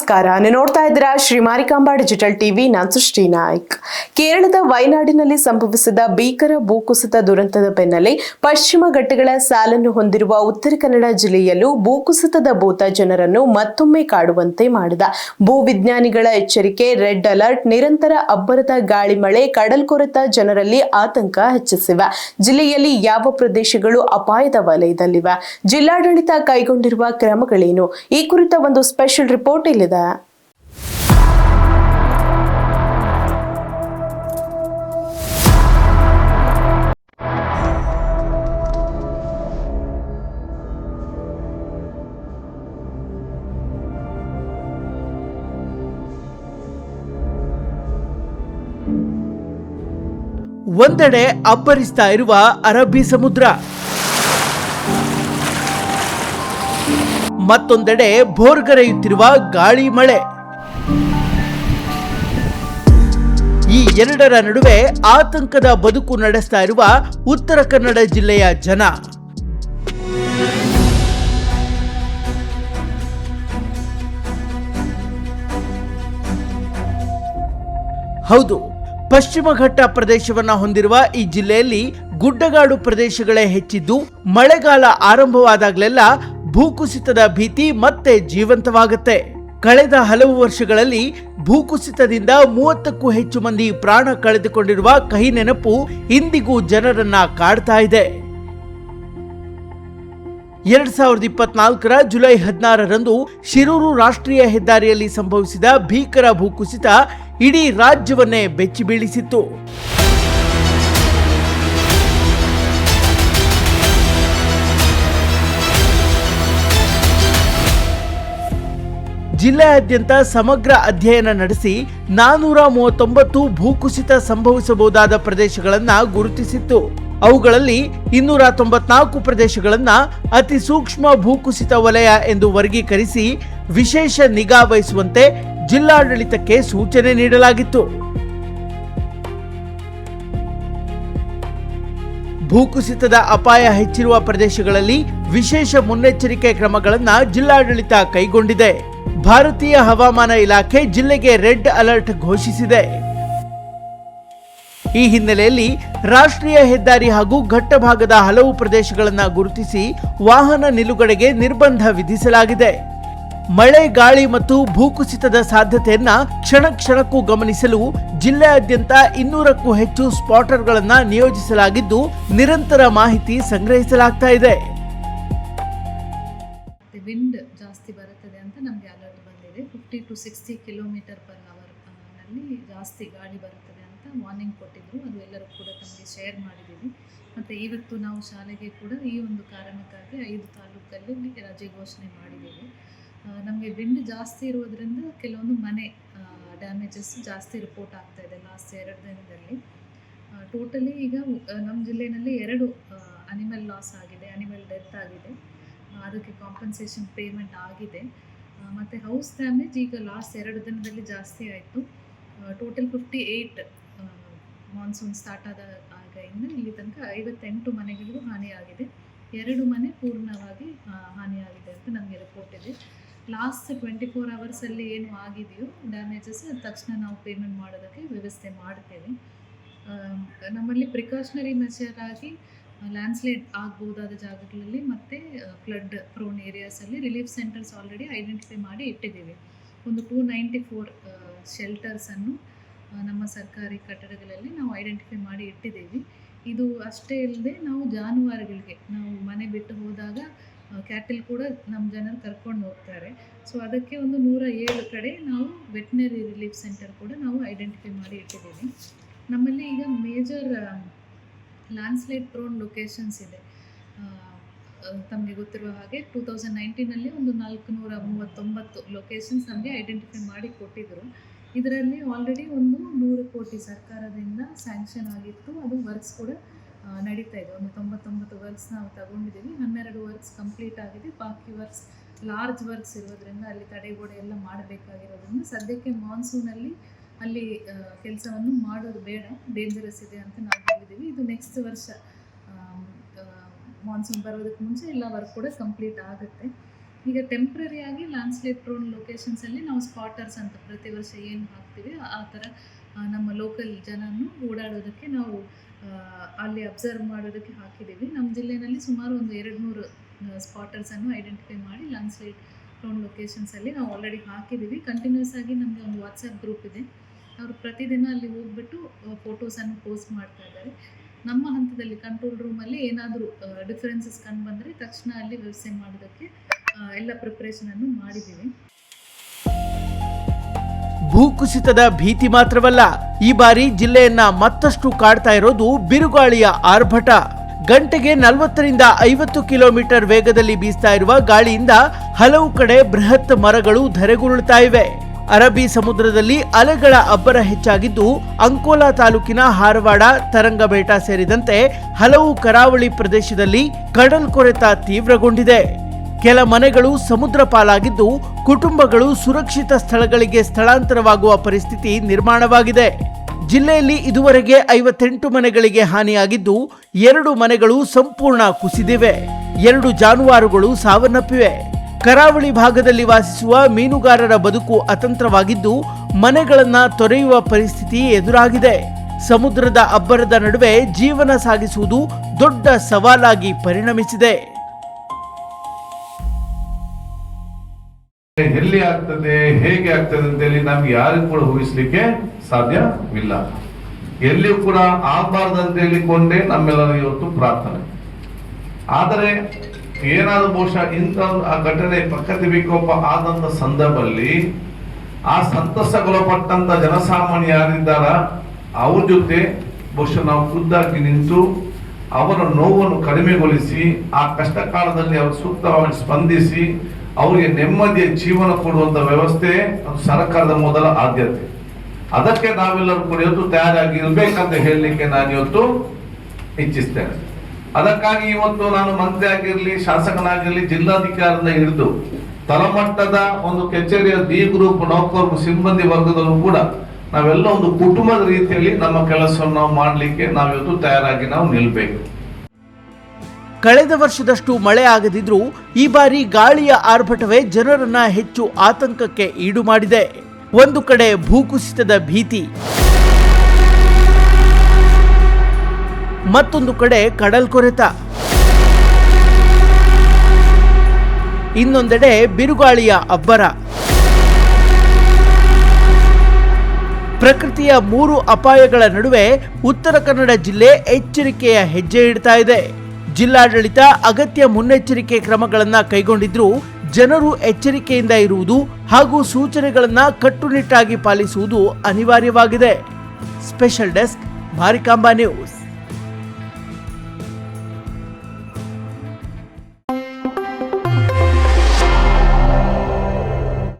ನಮಸ್ಕಾರ, ನೀವು ನೋಡ್ತಾ ಇದ್ದೀರಾ ಶ್ರೀ ಮಾರಿಕಾಂಬಾ ಡಿಜಿಟಲ್ ಟಿವಿ. ನಾನು ಸೃಷ್ಟಿ ನಾಯ್ಕ್. ಕೇರಳದ ವಯನಾಡಿನಲ್ಲಿ ಸಂಭವಿಸಿದ ಭೀಕರ ಭೂಕುಸಿತ ದುರಂತದ ಬೆನ್ನಲ್ಲೇ ಪಶ್ಚಿಮ ಘಟ್ಟಗಳ ಸಾಲನ್ನು ಹೊಂದಿರುವ ಉತ್ತರ ಕನ್ನಡ ಜಿಲ್ಲೆಯಲ್ಲೂ ಭೂಕುಸಿತದ ಭೂತ ಜನರನ್ನು ಮತ್ತೊಮ್ಮೆ ಕಾಡುವಂತೆ ಮಾಡಿದ. ಭೂವಿಜ್ಞಾನಿಗಳ ಎಚ್ಚರಿಕೆ, ರೆಡ್ ಅಲರ್ಟ್, ನಿರಂತರ ಅಬ್ಬರದ ಗಾಳಿ ಮಳೆ ಕಡಲ್ಕೊರೆತ ಜನರಲ್ಲಿ ಆತಂಕ ಹೆಚ್ಚಿಸಿವೆ. ಜಿಲ್ಲೆಯಲ್ಲಿ ಯಾವ ಪ್ರದೇಶಗಳು ಅಪಾಯದ ವಲಯದಲ್ಲಿವೆ, ಜಿಲ್ಲಾಡಳಿತ ಕೈಗೊಂಡಿರುವ ಕ್ರಮಗಳೇನು, ಈ ಕುರಿತ ಒಂದು ಸ್ಪೆಷಲ್ ರಿಪೋರ್ಟ್ ಇಲ್ಲಿದೆ. ಒಂದೆಡೆ ಅಬ್ಬರಿಸ್ತಾ ಇರುವ ಅರಬ್ಬಿ ಸಮುದ್ರ, ಮತ್ತೊಂದೆಡೆ ಭೋರ್ಗರೆಯುತ್ತಿರುವ ಗಾಳಿ ಮಳೆ. ಈ ಎರಡರ ನಡುವೆ ಆತಂಕದ ಬದುಕು ನಡೆಸ್ತಾ ಇರುವ ಉತ್ತರ ಕನ್ನಡ ಜಿಲ್ಲೆಯ ಜನ. ಹೌದು, ಪಶ್ಚಿಮ ಘಟ್ಟ ಪ್ರದೇಶವನ್ನ ಹೊಂದಿರುವ ಈ ಜಿಲ್ಲೆಯಲ್ಲಿ ಗುಡ್ಡಗಾಡು ಪ್ರದೇಶಗಳೇ ಹೆಚ್ಚಿದ್ದು, ಮಳೆಗಾಲ ಆರಂಭವಾದಾಗಲೆಲ್ಲ ಭೂಕುಸಿತದ ಭೀತಿ ಮತ್ತೆ ಜೀವಂತವಾಗುತ್ತೆ. ಕಳೆದ ಹಲವು ವರ್ಷಗಳಲ್ಲಿ ಭೂಕುಸಿತದಿಂದ 30ಕ್ಕೂ ಹೆಚ್ಚು ಮಂದಿ ಪ್ರಾಣ ಕಳೆದುಕೊಂಡಿರುವ ಕಹಿ ನೆನಪು ಇಂದಿಗೂ ಜನರನ್ನ ಕಾಡ್ತಾ ಇದೆ. 2024ರ ಜುಲೈ 16ರಂದು ಶಿರೂರು ರಾಷ್ಟ್ರೀಯ ಹೆದ್ದಾರಿಯಲ್ಲಿ ಸಂಭವಿಸಿದ ಭೀಕರ ಭೂಕುಸಿತ ಇಡೀ ರಾಜ್ಯವನ್ನೇ ಬೆಚ್ಚಿ ಬೀಳಿಸಿತ್ತು. ಜಿಲ್ಲೆಯಾದ್ಯಂತ ಸಮಗ್ರ ಅಧ್ಯಯನ ನಡೆಸಿ 439 ಭೂಕುಸಿತ ಸಂಭವಿಸಬಹುದಾದ ಪ್ರದೇಶಗಳನ್ನು ಗುರುತಿಸಿತ್ತು. ಅವುಗಳಲ್ಲಿ 294 ಪ್ರದೇಶಗಳನ್ನ ಅತಿ ಸೂಕ್ಷ್ಮ ಭೂಕುಸಿತ ವಲಯ ಎಂದು ವರ್ಗೀಕರಿಸಿ ವಿಶೇಷ ನಿಗಾ ವಹಿಸುವಂತೆ ಜಿಲ್ಲಾಡಳಿತಕ್ಕೆ ಸೂಚನೆ ನೀಡಲಾಗಿತ್ತು. ಭೂಕುಸಿತದ ಅಪಾಯ ಹೆಚ್ಚಿರುವ ಪ್ರದೇಶಗಳಲ್ಲಿ ವಿಶೇಷ ಮುನ್ನೆಚ್ಚರಿಕೆ ಕ್ರಮಗಳನ್ನು ಜಿಲ್ಲಾಡಳಿತ ಕೈಗೊಂಡಿದೆ. ಭಾರತೀಯ ಹವಾಮಾನ ಇಲಾಖೆ ಜಿಲ್ಲೆಗೆ ರೆಡ್ ಅಲರ್ಟ್ ಘೋಷಿಸಿದೆ. ಈ ಹಿನ್ನೆಲೆಯಲ್ಲಿ ರಾಷ್ಟ್ರೀಯ ಹೆದ್ದಾರಿ ಹಾಗೂ ಘಟ್ಟಭಾಗದ ಹಲವು ಪ್ರದೇಶಗಳನ್ನು ಗುರುತಿಸಿ ವಾಹನ ನಿಲುಗಡೆಗೆ ನಿರ್ಬಂಧ ವಿಧಿಸಲಾಗಿದೆ. ಮಳೆ, ಗಾಳಿ ಮತ್ತು ಭೂಕುಸಿತದ ಸಾಧ್ಯತೆಯನ್ನ ಕ್ಷಣ ಕ್ಷಣಕ್ಕೂ ಗಮನಿಸಲು ಜಿಲ್ಲೆಯಾದ್ಯಂತ 200ಕ್ಕೂ ಹೆಚ್ಚು ಸ್ಪಾಟರ್ಗಳನ್ನು ನಿಯೋಜಿಸಲಾಗಿದ್ದು, ನಿರಂತರ ಮಾಹಿತಿ ಸಂಗ್ರಹಿಸಲಾಗ್ತಾ ಇದೆ. ವಿಂಡ್ ಜಾಸ್ತಿ ಬರುತ್ತದೆ ಅಂತ ನಮಗೆ ಅಲರ್ಟ್ ಬಂದಿದೆ. 50 to 60 km/h ನಲ್ಲಿ ಜಾಸ್ತಿ ಗಾಳಿ ಬರುತ್ತದೆ ಅಂತ ವಾರ್ನಿಂಗ್ ಕೊಟ್ಟಿದ್ರು. ಅದು ಎಲ್ಲರೂ ಕೂಡ ತಮಗೆ ಶೇರ್ ಮಾಡಿದ್ದೀವಿ. ಮತ್ತು ಇವತ್ತು ನಾವು ಶಾಲೆಗೆ ಕೂಡ ಈ ಒಂದು ಕಾರಣಕ್ಕಾಗಿ 5 ತಾಲೂಕಲ್ಲಿ ರಜೆ ಘೋಷಣೆ ಮಾಡಿದ್ದೀವಿ. ನಮಗೆ ವಿಂಡ್ ಜಾಸ್ತಿ ಇರೋದ್ರಿಂದ ಕೆಲವೊಂದು ಮನೆ ಡ್ಯಾಮೇಜಸ್ ಜಾಸ್ತಿ ರಿಪೋರ್ಟ್ ಆಗ್ತಾ ಇದೆ ಲಾಸ್ಟ್ 2 ದಿನದಲ್ಲಿ. ಟೋಟಲಿ ಈಗ ನಮ್ಮ ಜಿಲ್ಲೆಯಲ್ಲಿ 2 ಅನಿಮಲ್ ಲಾಸ್ ಆಗಿದೆ, ಅನಿಮಲ್ ಡೆತ್ ಆಗಿದೆ. ಅದಕ್ಕೆ ಕಾಂಪನ್ಸೇಷನ್ ಪೇಮೆಂಟ್ ಆಗಿದೆ. ಮತ್ತು ಹೌಸ್ ಡ್ಯಾಮೇಜ್ ಈಗ ಲಾಸ್ಟ್ 2 ದಿನದಲ್ಲಿ ಜಾಸ್ತಿ ಆಯಿತು. ಟೋಟಲ್ 58 ಮಾನ್ಸೂನ್ ಸ್ಟಾರ್ಟ್ ಆಗಿಂದ ಇಲ್ಲಿ ತನಕ 58 ಮನೆಗಳಿಗೂ ಹಾನಿಯಾಗಿದೆ. 2 ಮನೆ ಪೂರ್ಣವಾಗಿ ಹಾನಿಯಾಗಿದೆ ಅಂತ ನಮಗೆ ರಿಪೋರ್ಟ್ ಇದೆ. ಲಾಸ್ಟ್ 24 ಅವರ್ಸಲ್ಲಿ ಏನು ಆಗಿದೆಯೋ ಡ್ಯಾಮೇಜಸ್ ತಕ್ಷಣ ನಾವು ಪೇಮೆಂಟ್ ಮಾಡೋದಕ್ಕೆ ವ್ಯವಸ್ಥೆ ಮಾಡ್ತೇವೆ. ನಮ್ಮಲ್ಲಿ ಪ್ರಿಕಾಷನರಿ ಮೆಷರ್ ಆಗಿ ಲ್ಯಾಂಡ್ಸ್ಲೈಡ್ ಆಗ್ಬೋದಾದ ಜಾಗಗಳಲ್ಲಿ ಮತ್ತು ಫ್ಲಡ್ ಪ್ರೋನ್ ಏರಿಯಾಸಲ್ಲಿ ರಿಲೀಫ್ ಸೆಂಟರ್ಸ್ ಆಲ್ರೆಡಿ ಐಡೆಂಟಿಫೈ ಮಾಡಿ ಇಟ್ಟಿದ್ದೀವಿ. ಒಂದು 294 ಶೆಲ್ಟರ್ಸನ್ನು ನಮ್ಮ ಸರ್ಕಾರಿ ಕಟ್ಟಡಗಳಲ್ಲಿ ನಾವು ಐಡೆಂಟಿಫೈ ಮಾಡಿ ಇಟ್ಟಿದ್ದೀವಿ. ಇದು ಅಷ್ಟೇ ಇಲ್ಲದೆ ನಾವು ಜಾನುವಾರುಗಳಿಗೆ ನಾವು ಮನೆ ಬಿಟ್ಟು ಹೋದಾಗ ಕ್ಯಾಟಲ್ ಕೂಡ ನಮ್ಮ ಜನರು ಕರ್ಕೊಂಡು ಹೋಗ್ತಾರೆ. ಸೊ ಅದಕ್ಕೆ ಒಂದು 107 ಕಡೆ ನಾವು ವೆಟನರಿ ರಿಲೀಫ್ ಸೆಂಟರ್ ಕೂಡ ನಾವು ಐಡೆಂಟಿಫೈ ಮಾಡಿ ಇಟ್ಟಿದ್ದೀವಿ. ನಮ್ಮಲ್ಲಿ ಈಗ ಮೇಜರ್ ಲ್ಯಾಂಡ್ಸ್ಲೈಡ್ ಪ್ರೋನ್ ಲೊಕೇಶನ್ಸ್ ಇದೆ. ತಮಗೆ ಗೊತ್ತಿರುವ ಹಾಗೆ 2019ನಲ್ಲಿ ಒಂದು 439 ಲೊಕೇಶನ್ಸ್ ನಮಗೆ ಐಡೆಂಟಿಫೈ ಮಾಡಿ ಕೊಟ್ಟಿದ್ದರು. ಇದರಲ್ಲಿ ಆಲ್ರೆಡಿ ಒಂದು 100 ಕೋಟಿ ಸರ್ಕಾರದಿಂದ ಸ್ಯಾಂಕ್ಷನ್ ಆಗಿತ್ತು. ಅದು ವರ್ಕ್ಸ್ ಕೂಡ ನಡೀತಾ ಇದೆ. ಒಂದು 99 ವರ್ಕ್ಸ್ ನಾವು ತಗೊಂಡಿದ್ದೀವಿ. 12 ವರ್ಕ್ಸ್ ಕಂಪ್ಲೀಟ್ ಆಗಿದೆ. ಬಾಕಿ ವರ್ಕ್ಸ್ ಲಾರ್ಜ್ ವರ್ಕ್ಸ್ ಇರೋದ್ರಿಂದ ಅಲ್ಲಿ ತಡೆಗೋಡೆ ಎಲ್ಲ ಮಾಡಬೇಕಾಗಿರೋದ್ರಿಂದ ಸದ್ಯಕ್ಕೆ ಮಾನ್ಸೂನಲ್ಲಿ ಅಲ್ಲಿ ಕೆಲಸವನ್ನು ಮಾಡೋದು ಬೇಡ, ಡೇಂಜರಸ್ ಇದೆ ಅಂತ ನಾವು ಹೇಳಿದ್ದೀವಿ. ಇದು ನೆಕ್ಸ್ಟ್ ವರ್ಷ ಮಾನ್ಸೂನ್ ಬರೋದಕ್ಕೆ ಮುಂಚೆ ಎಲ್ಲ ವರ್ಕ್ ಕೂಡ ಕಂಪ್ಲೀಟ್ ಆಗುತ್ತೆ. ಈಗ ಟೆಂಪ್ರರಿಯಾಗಿ ಲ್ಯಾಂಡ್ಸ್ಲೈಡ್ ಪ್ರೋನ್ ಲೊಕೇಶನ್ಸಲ್ಲಿ ನಾವು ಸ್ಪಾಟರ್ಸ್ ಅಂತ ಪ್ರತಿ ವರ್ಷ ಏನು ಹಾಕ್ತೀವಿ ಆ ಥರ ನಮ್ಮ ಲೋಕಲ್ ಜನನು ಓಡಾಡೋದಕ್ಕೆ ನಾವು ಅಲ್ಲಿ ಅಬ್ಸರ್ವ್ ಮಾಡೋದಕ್ಕೆ ಹಾಕಿದ್ದೀವಿ. ನಮ್ಮ ಜಿಲ್ಲೆಯಲ್ಲಿ ಸುಮಾರು ಒಂದು 200 ಸ್ಪಾಟರ್ಸನ್ನು ಐಡೆಂಟಿಫೈ ಮಾಡಿ ಲ್ಯಾಂಡ್ಸ್ಲೈಡ್ ಪ್ರೋನ್ ಲೊಕೇಶನ್ಸಲ್ಲಿ ನಾವು ಆಲ್ರೆಡಿ ಹಾಕಿದ್ದೀವಿ. ಕಂಟಿನ್ಯೂಸ್ ಆಗಿ ನಮಗೆ ಒಂದು ವಾಟ್ಸಪ್ ಗ್ರೂಪ್ ಇದೆ. ಅವರು ಪ್ರತಿದಿನ ಅಲ್ಲಿ ಹೋಗ್ಬಿಟ್ಟು ಫೋಟೋಸನ್ನು ಪೋಸ್ಟ್ ಮಾಡ್ತಾ ಇದ್ದಾರೆ. ನಮ್ಮ ಹಂತದಲ್ಲಿ ಕಂಟ್ರೋಲ್ ರೂಮಲ್ಲಿ ಏನಾದರೂ ಡಿಫರೆನ್ಸಸ್ ಕಂಡು ಬಂದರೆ ತಕ್ಷಣ ಅಲ್ಲಿ ವ್ಯವಸ್ಥೆ ಮಾಡೋದಕ್ಕೆ ಎಲ್ಲ ಪ್ರಿಪ್ರೇಷನನ್ನು ಮಾಡಿದ್ದೀವಿ. ಭೂಕುಸಿತದ ಭೀತಿ ಮಾತ್ರವಲ್ಲ, ಈ ಬಾರಿ ಜಿಲ್ಲೆಯನ್ನ ಮತ್ತಷ್ಟು ಕಾಡ್ತಾ ಇರೋದು ಬಿರುಗಾಳಿಯ ಆರ್ಭಟ. ಗಂಟೆಗೆ 40ರಿಂದ 50 ಕಿಲೋಮೀಟರ್ ವೇಗದಲ್ಲಿ ಬೀಸ್ತಾ ಇರುವ ಗಾಳಿಯಿಂದ ಹಲವು ಕಡೆ ಬೃಹತ್ ಮರಗಳು ಧರೆಗುರುಳ್ತಾ ಇವೆ. ಅರಬ್ಬಿ ಸಮುದ್ರದಲ್ಲಿ ಅಲೆಗಳ ಅಬ್ಬರ ಹೆಚ್ಚಾಗಿದ್ದು, ಅಂಕೋಲಾ ತಾಲೂಕಿನ ಹಾರವಾಡ, ತರಂಗಬೇಟ ಸೇರಿದಂತೆ ಹಲವು ಕರಾವಳಿ ಪ್ರದೇಶದಲ್ಲಿ ಕಡಲ್ಕೊರೆತ ತೀವ್ರಗೊಂಡಿದೆ. ಕೆಲ ಮನೆಗಳು ಸಮುದ್ರ ಪಾಲಾಗಿದ್ದು, ಕುಟುಂಬಗಳು ಸುರಕ್ಷಿತ ಸ್ಥಳಗಳಿಗೆ ಸ್ಥಳಾಂತರವಾಗುವ ಪರಿಸ್ಥಿತಿ ನಿರ್ಮಾಣವಾಗಿದೆ. ಜಿಲ್ಲೆಯಲ್ಲಿ ಇದುವರೆಗೆ 58 ಮನೆಗಳಿಗೆ ಹಾನಿಯಾಗಿದ್ದು, 2 ಮನೆಗಳು ಸಂಪೂರ್ಣ ಕುಸಿದಿವೆ. 2 ಜಾನುವಾರುಗಳು ಸಾವನ್ನಪ್ಪಿವೆ. ಕರಾವಳಿ ಭಾಗದಲ್ಲಿ ವಾಸಿಸುವ ಮೀನುಗಾರರ ಬದುಕು ಅತಂತ್ರವಾಗಿದ್ದು, ಮನೆಗಳನ್ನ ತೊರೆಯುವ ಪರಿಸ್ಥಿತಿ ಎದುರಾಗಿದೆ. ಸಮುದ್ರದ ಅಬ್ಬರದ ನಡುವೆ ಜೀವನ ಸಾಗಿಸುವುದು ದೊಡ್ಡ ಸವಾಲಾಗಿ ಪರಿಣಮಿಸಿದೆ. ಎಲ್ಲಿ ಆಗ್ತದೆ, ಹೇಗೆ ಆಗ್ತದೆ ಅಂತೇಳಿ ನಮ್ಗೆ ಯಾರಿಗೂ ಕೂಡ ಊಹಿಸ್ಲಿಕ್ಕೆ ಸಾಧ್ಯವಿಲ್ಲ. ಎಲ್ಲಿಯೂ ಕೂಡ ಆಗಬಾರ್ದಂತ ಹೇಳಿಕೊಂಡೇ ನಮ್ಮೆಲ್ಲರ ಇವತ್ತು ಪ್ರಾರ್ಥನೆ. ಆದರೆ ಏನಾದರೂ ಬಹುಶಃ ಇಂಥ ಆ ಘಟನೆ ಪ್ರಕೃತಿ ವಿಕೋಪ ಆದಂತ ಸಂದರ್ಭದಲ್ಲಿ ಆ ಸಂತಸಗೊಳಪಟ್ಟಂತ ಜನಸಾಮಾನ್ಯ ಯಾರಿದ್ದಾರ ಅವ್ರ ಜೊತೆ ಬಹುಶಃ ನಾವು ಖುದ್ದಾಗಿ ನಿಂತು ಅವರ ನೋವನ್ನು ಕಡಿಮೆಗೊಳಿಸಿ ಆ ಕಷ್ಟ ಕಾಲದಲ್ಲಿ ಅವರು ಸೂಕ್ತವಾಗಿ ಸ್ಪಂದಿಸಿ ಅವರಿಗೆ ನೆಮ್ಮದಿಯ ಜೀವನ ಕೊಡುವಂತ ವ್ಯವಸ್ಥೆ ಅದು ಸರ್ಕಾರದ ಮೊದಲ ಆದ್ಯತೆ. ಅದಕ್ಕೆ ನಾವೆಲ್ಲರೂ ಕೂಡ ಇವತ್ತು ತಯಾರಾಗಿ ಇರ್ಬೇಕಂತ ಹೇಳಲಿಕ್ಕೆ ನಾನು ಇವತ್ತು ಇಚ್ಛಿಸ್ತೇನೆ. ಅದಕ್ಕಾಗಿ ಇವತ್ತು ನಾನು ಮಂತ್ರಿ ಆಗಿರ್ಲಿ, ಶಾಸಕನಾಗಿರ್ಲಿ, ಜಿಲ್ಲಾಧಿಕಾರಿಯಿಂದ ಹಿಡಿದು ತಳಮಟ್ಟದ ಒಂದು ಕಚೇರಿಯ ಬಿ ಗ್ರೂಪ್ ನೌಕರರು, ಸಿಬ್ಬಂದಿ ವರ್ಗದಲ್ಲೂ ಕೂಡ ನಾವೆಲ್ಲ ಒಂದು ಕುಟುಂಬದ ರೀತಿಯಲ್ಲಿ ನಮ್ಮ ಕೆಲಸವನ್ನು ನಾವು ಮಾಡಲಿಕ್ಕೆ ನಾವಿವತ್ತು ತಯಾರಾಗಿ ನಾವು ನಿಲ್ಬೇಕು. ಕಳೆದ ವರ್ಷದಷ್ಟು ಮಳೆ ಆಗದಿದ್ರೂ ಈ ಬಾರಿ ಗಾಳಿಯ ಆರ್ಭಟವೇ ಜನರನ್ನ ಹೆಚ್ಚು ಆತಂಕಕ್ಕೆ ಈಡು ಮಾಡಿದೆ. ಒಂದು ಕಡೆ ಭೂಕುಸಿತದ ಭೀತಿ, ಮತ್ತೊಂದು ಕಡೆ ಕಡಲ್ಕೊರೆತ, ಇನ್ನೊಂದೆಡೆ ಬಿರುಗಾಳಿಯ ಅಬ್ಬರ. ಪ್ರಕೃತಿಯ 3 ಅಪಾಯಗಳ ನಡುವೆ ಉತ್ತರ ಕನ್ನಡ ಜಿಲ್ಲೆ ಎಚ್ಚರಿಕೆಯ ಹೆಜ್ಜೆ ಇಡ್ತಾ ಇದೆ. ಜಿಲ್ಲಾಡಳಿತ ಅಗತ್ಯ ಮುನ್ನೆಚ್ಚರಿಕೆ ಕ್ರಮಗಳನ್ನು ಕೈಗೊಂಡಿದ್ರೂ ಜನರು ಎಚ್ಚರಿಕೆಯಿಂದ ಇರುವುದು ಹಾಗೂ ಸೂಚನೆಗಳನ್ನು ಕಟ್ಟುನಿಟ್ಟಾಗಿ ಪಾಲಿಸುವುದು ಅನಿವಾರ್ಯವಾಗಿದೆ. Special desk, Marikamba news.